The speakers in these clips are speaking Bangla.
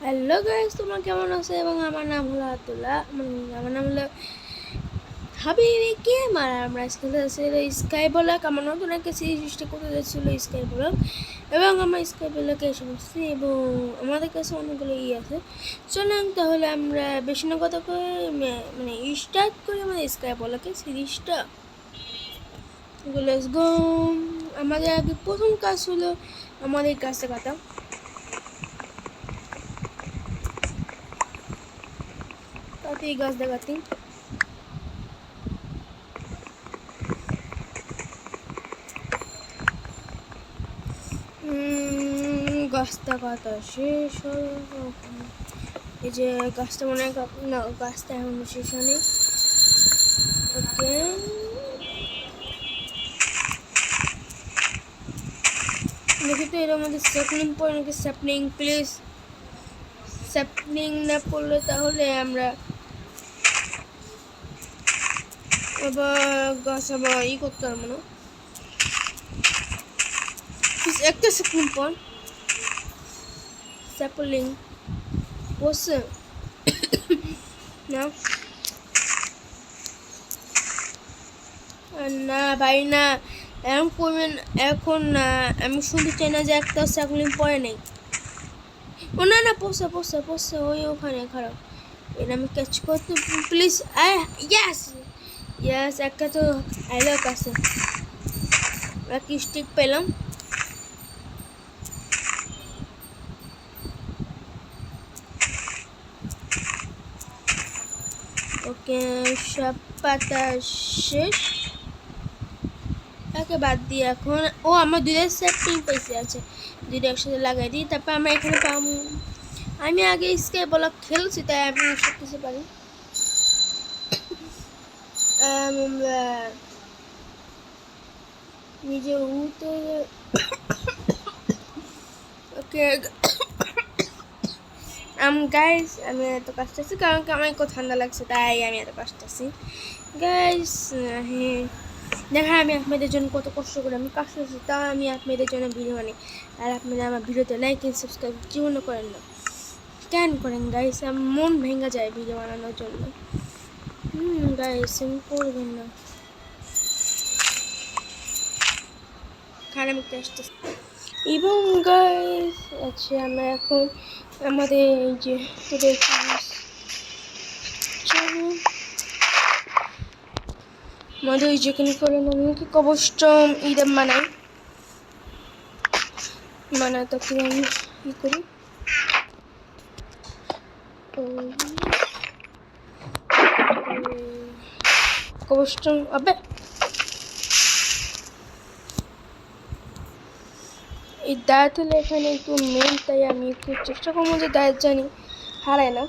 হ্যালো গাইস, তোমরা কেমন আছো? এবং আমার নাম হলো আব্দুল্লাহ, আমার নাম হলো হাবিবি গেমার। আমরা আজকে স্কাই ব্লক, আমার নতুন একটা সিরিজটা করতে যাচ্ছিল স্কাই ব্লক, এবং আমার স্কাই ব্লকে এসে বসছি এবং আমাদের কাছে অনেকগুলো আছে। চলেন তাহলে আমরা বেশি না কথা করে স্টার্ট করি আমাদের স্কাই ব্লকের সিরিজটা। Let's go. আমাদের আগে প্রথম কাজ হলো আমাদের গাছটা কাটা। তাতে এই গাছ দেখাতে গাছটা কাটা শেষ হলো। এই যে গাছটা মনে হয় না, গাছটা এখন শেষ হয়নি। ওকে, দেখি তো এর মধ্যে স্যাপলিং পড়ে নাকি। স্যাপলিং প্লিজ, স্যাপলিং না পড়লে তাহলে আমরা আবার গাছ আবার করতে পারবো না। একটা স্যাপলিং পড়, স্যাপলিং পড়ছে না। না ভাই না, এখন করবেন এখন না। আমি শুনতে চাই না যে একটা স্যাপলিং পড়ে নেই। ও না না, পড়ছে পড়ছে পড়ছে, ওই ওখানে খারাপ। এটা আমি ক্যাচ করতে প্লিজ। ইয়াস ইয়াস, একটা তো আইলো কাছে, এক স্টিক পেলাম। ওকে, সব পাতা শেষ। একে বাদ দিয়ে এখন আমার দুইটা সেটিং পয়সা আছে, দুইটা একসাথে লাগাই দিই। তারপর আমরা এখানে পাম। আমি আগে স্কাই ব্লক খেলছি তাই আমি সব কিছু পারি। নিজে উঠে ওকে গাইস, আমি এত কষ্ট আছি কারণ আমার একটু ঠান্ডা লাগছে, তাই আমি এত কষ্ট আছি গাইস। হ্যাঁ, দেখা আমি আপনাদের জন্য কত কষ্ট করে আমি কাজ করছি, তা আমি আপনাদের জন্য ভিডিও বানাই। আর আপনারা আমার ভিডিওতে লাইক এন্ড সাবস্ক্রাইব জীবনও করেন না, কেন করেন গাইস? আমার মন ভেঙে যায় ভিডিও বানানোর জন্য। গাইস করবেন না, খারাপ একটা আসতেছে। এবং গাইস আচ্ছা, আমরা এখন আমাদের এই যে আমাদের যেখানে করে কি কবস্টম ইদম মানাই তো কি আমি ই করি। কবস্টম আবে এই দাঁত হলে এখানে একটু মেন, তাই আমি একটু চেষ্টা করবো যে দাঁত জানি হারায় না।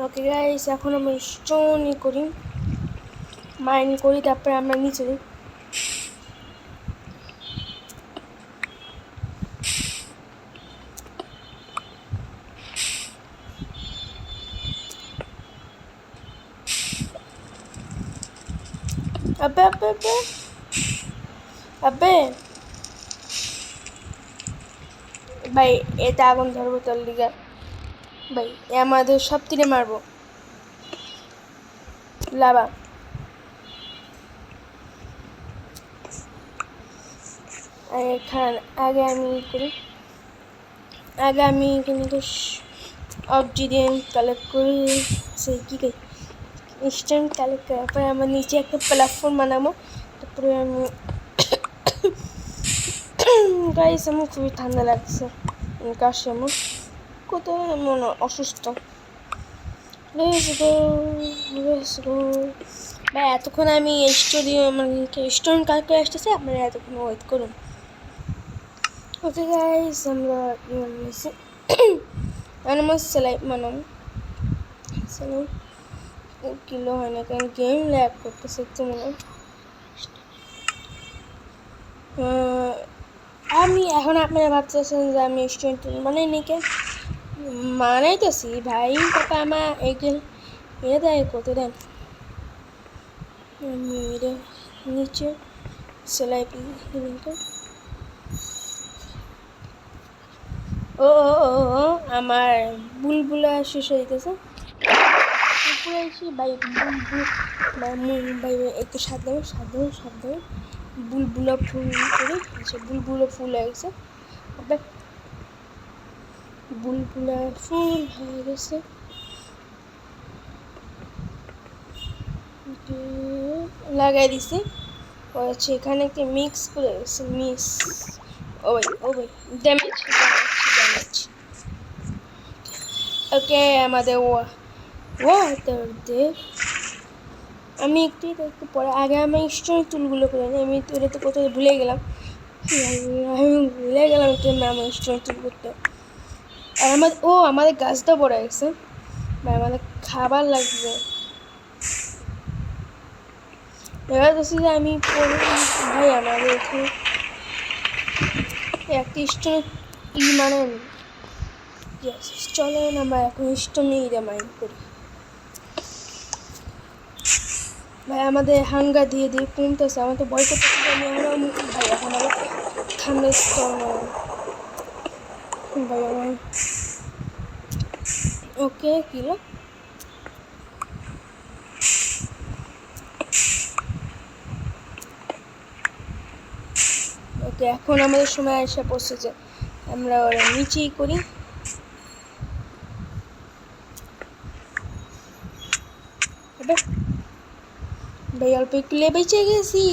ওকে গাইস, এখন আমরা স্টোন করি, মাইন করি, তারপরে আমরা নিচে দিই। আবে আবে আবে আবে ভাই, এটা আগুন ধরবো তোর লিগা ভাই, আমাদের সব তীরে মারবো লাভা। আগে আমি করি, আগে আমি কিন্তু অবজিডিয়ান কালেক্ট করি, সেই কী করি স্টোন কালেক্ট করার পরে আমার নিচে একটা প্ল্যাটফর্ম বানাবো। তারপরে আমি গাইস, আমার খুবই ঠান্ডা লাগছে, কাশি আমার কত এমন অসুস্থ। ভাই এতক্ষণ আমি স্টোন কালেক্ট করে আসতেছি, আপনারা এতক্ষণ ওয়েট করুন। ওকে গাইস, আমরা আমার সেলাই সেলাই কিলো হয় না, কারণ গেম ল্যাগ করতেছে একটু মনে হয়। আমি এখন আপনারা ভাবতেছেন যে আমি স্টুডেন্ট বানাই নাকি, মানাইতেছি ভাই। তারপর আমার এইগুলো দেয় কত দেন, আমি নিচে সেলাই ও ও ও ও, আমার বুলবুলা শেষ হয়ে গেছে। উপরে এসে ভাই বুলবুল ভাই একটু সাবধানে বুলবুলা ফুল করে আচ্ছা বুলবুলা ফুল হয়ে গেছে। বুলবুলা ফুল হয়ে গেছে। লাগাই দিছি। ও আচ্ছা এখানে একটা মিক্স করে গেছে ও ভাই ড্যামেজ ওকে আমাদের ওয়াটার দে আমি একটু পরে আগে আমি স্টোরি টুলগুলো করে নিই আমি এটা তো কোথাও ভুলে গেলাম একটু আমার স্টোরি টুল করতে আর আমাদের গাছটা বড় গেছে ভাই আমাদের খাবার লাগবে এবার বলছি যে আমি ভাই আমাদের এখানে একটা স্টোরি মানে চলেন আমরা এখন স্টোরি মাইন্ড করি ভাই আমাদের হাঙ্গা দিয়ে কমতেছে আমার তো ভয় করতেছে আমি ভাই এখন আবার ঠান্ডা স্টোন ভাই আমার ওকে কিলো ওকে এখন আমাদের সময় এসে পড়ছে আমরা ওরা নিচেই করি ভাই অল্প একটু বেঁচে গেছি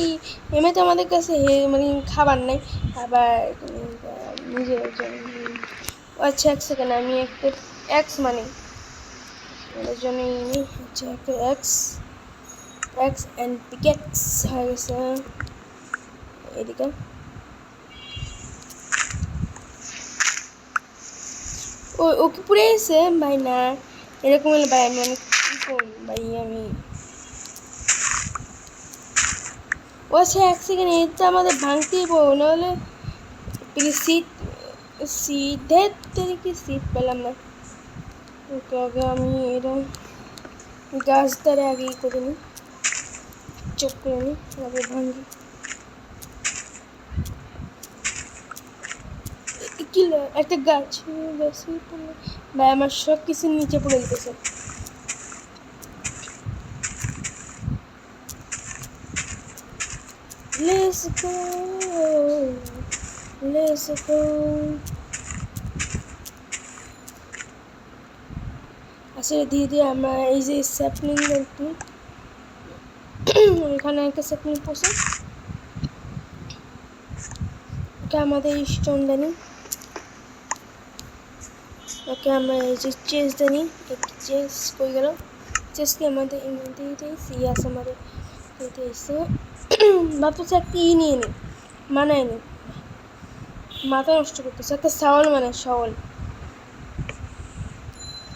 এমনিতে আমাদের কাছে মানে খাবার নাই আবার নিজের আচ্ছা এক সেকেন্ড আমি একটা এক্স মানে ওদের জন্যই হচ্ছে একটা এক্স অ্যান্ড পিকেক্স হয়ে গেছে এদিকে ও কি পুড়ে গেছে ভাই না এরকম হলে ভাই আমি অনেক কী করব ভাই আমি ও আচ্ছা এক সেকেন্ড এটা আমাদের ভাঙতেই পাবো নাহলে সিটের থেকে সিট পেলাম না ওকে আগে আমি এটা গাছ দ্বারা আগেই করে নিই চোখ করে নিই আগে ভাঙি কি একটা গাছ বেশি ভাই আমার সব কিছু নিচে পড়ে যেতেছে Let's go. আসলে ধীরে ধীরে আমরা এই যে স্যাপলিং একটু এখানে একটা স্যাপলিং পড়ছে ওকে আমাদের স্টোন জানি ওকে আমরা এই যে চেস জানি একটু চেস করে গেল চেসকে আমাদের সিরিয়াস আছে আমাদের এতে এসে ভাবতেছে একটা নিয়ে নিই মানায় নি মাথা নষ্ট করতেছে একটা শাওল মানে শাওল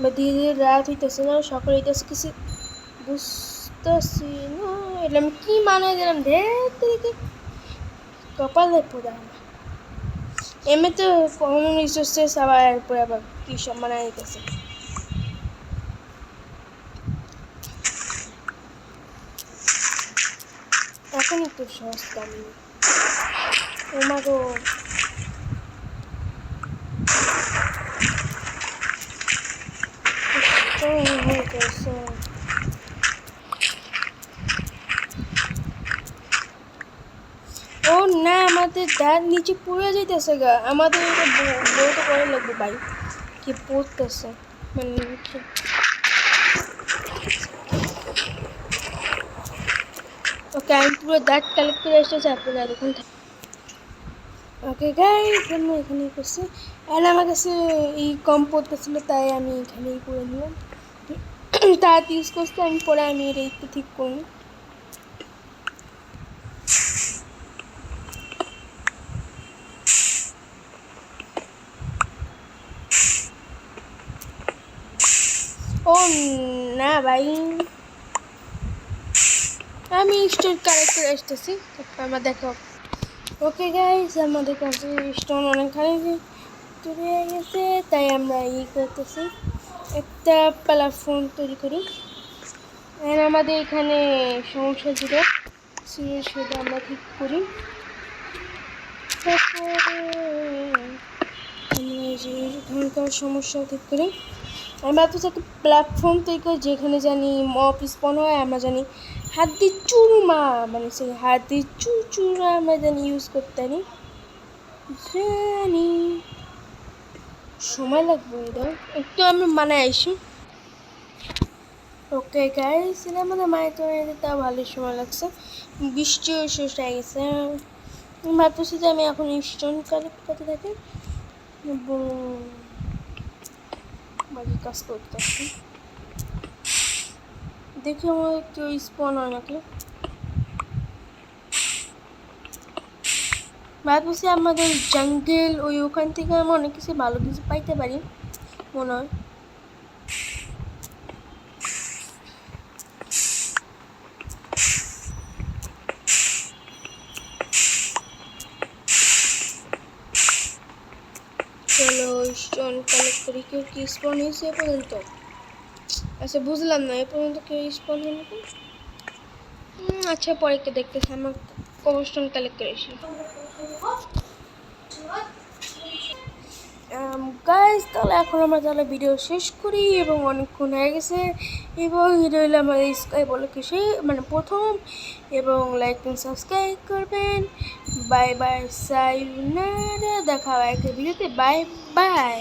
বা ধীরে ধীরে রাত হইতেছে না সকাল হইতেছে কিছু বুঝতেছি না এটা আমি কী মানায় দিলাম ঢের থেকে কপালে পোড়া এমনিতে কমন রিসোর্সেস আবার এরপরে আবার কী সব মানায় দিতেছে এখন একটু সস্তা আমি ওমাগো ও না আমাদের দাঁত নিচে পড়ে যাইতেছে গা আমাদের এটা বলতে করে লাগবে ভাই কি পড়তেছে মানে ওকে আমি পুরো দাঁত কালেক্ট করে এসেছি আপনারা দেখুন ওকে গাইস আমি এখানেই করছি আর আমার কাছে এই কম পড়তেছিল তাই আমি এখানেই করে নিলাম তাড়াতাড়ি ইউজ করতে আমি পরে আমি এটা একটু ঠিক করব ও না ভাই আমি স্টোন কালেক্ট করে আসতেছি তারপর আমার দেখো ওকে গাইস আমাদের কাছে স্টোন অনেকখানি তৈরি হয়ে গেছে তাই আমরা করতেছি একটা প্ল্যাটফর্ম তৈরি করি আর আমাদের এখানে সমস্যা ছিল সেটা আমরা ঠিক করি তারপরে আমরা এই যে এখানকার সমস্যা ঠিক করে আমি ভাবতেছি একটা প্ল্যাটফর্ম তৈরি করে যেখানে জানি মপ স্পন হয়, আমরা জানি হাতি চুরমা মানে সেই হাতি চুরচুরা আমরা জানি ইউজ করতে পারি। জানি সময় লাগবে এটা একটু আমি মানে আইসি। ওকে গাইস, এর মধ্যে মায়ের তৈরি দিতে ভালোই সময় লাগছে, বৃষ্টিও শেষ হয়ে গেছে। আমি ভাবতেছি যে আমি এখন স্টোন কালেক্ট করতে থাকি এবং বাকি কাজ করতে থাকি, দেখি আমার কেউ স্পন হয় নাকি। ভাবতেছি আমাদের জঙ্গল ওখান থেকে আমি অনেক কিছু ভালো কিছু পাইতে পারি মনে হয়। চলো স্টোন কালেক্ট করি। কেউ কি স্পন হয়েছে এ পর্যন্ত? আচ্ছা বুঝলাম না, এ পর্যন্ত কেউ স্পন হয়নি তো। আচ্ছা পরে কে দেখতেছি, আমার কবস্টোন কালেক্ট করেছি। গাইজ তাহলে এখন আমরা তাহলে ভিডিও শেষ করি এবং অনেকক্ষণ হয়ে গেছে এবং এটা হলো আমার স্কাই বলে কিছু মানে প্রথম, এবং লাইক এন্ড সাবস্ক্রাইব করবেন। বাই বাই, সাইউনারা, দেখা হয় একটা ভিডিওতে, বাই বাই।